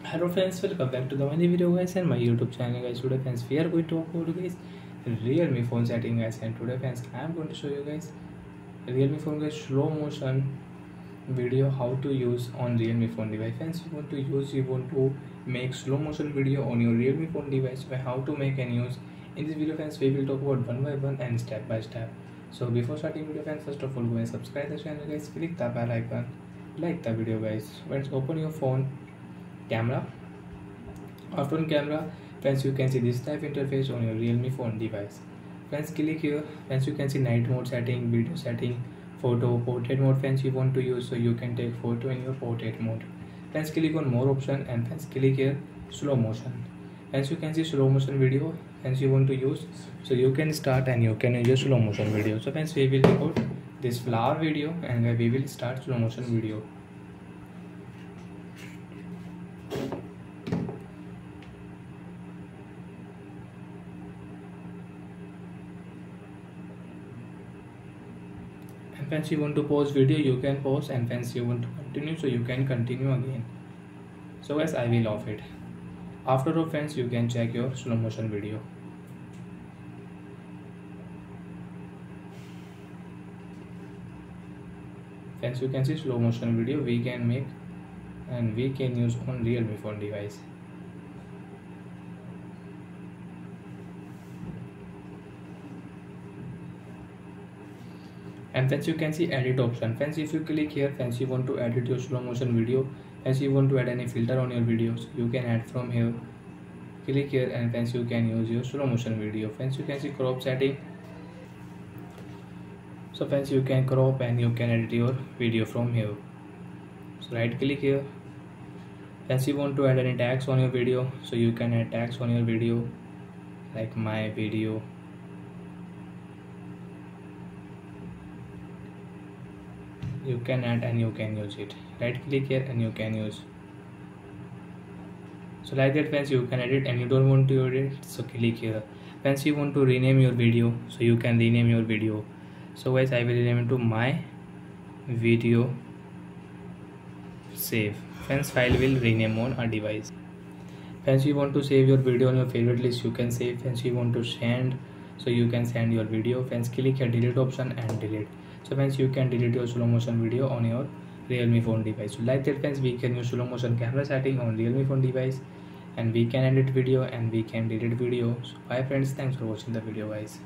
Hello friends, welcome back to the my video guys and my YouTube channel guys. Today friends we are going to talk about guys Realme phone setting guys, and today friends I am going to show you guys Realme phone guys slow motion video how to use on Realme phone device. Friends, you want to make slow motion video on your Realme phone device. So how to make and use in this video friends, we will talk about one by one and step by step. So before starting video friends, first of all go and subscribe the channel guys, click the bell icon, like the video guys. Friends, open your phone camera. After on camera friends, you can see this type interface on your Realme phone device. Friends, click here. Friends, you can see night mode setting, video setting, photo, portrait mode. Friends, you want to use so you can take photo in your portrait mode. Friends, click on more option and friends click here slow motion. Friends, you can see slow motion video. Friends, you want to use so you can start and you can use slow motion video. So friends, we will record this flower video and we will start slow motion video. And friends, you want to pause video, you can pause, and friends you want to continue so you can continue again. So guys, I will off it. After all friends, you can check your slow motion video. Friends, you can see slow motion video we can make and we can use on Realme phone device. And friends, you can see edit option. Friends, if you click here friends, you want to edit your slow motion video. Friends, you want to add any filter on your videos, you can add from here. Click here and friends, you can use your slow motion video. Friends, you can see crop setting. So friends, you can crop and you can edit your video from here. So right click here. Friends, you want to add any tags on your video, so you can add tags on your video like my video. You can add and you can use it. Right click here and you can use. So like that friends, you can edit and you don't want to edit, so click here. Friends, you want to rename your video, so you can rename your video. So guys, I will rename it to my video save. Friends, file will rename on a device. Friends, you want to save your video on your favorite list, you can save. Friends, you want to send, so you can send your video. Friends, click here delete option and delete. So friends, you can delete your slow motion video on your Realme phone device. So like that friends, we can use slow motion camera setting on Realme phone device, and we can edit video and we can delete video. So bye friends, thanks for watching the video guys.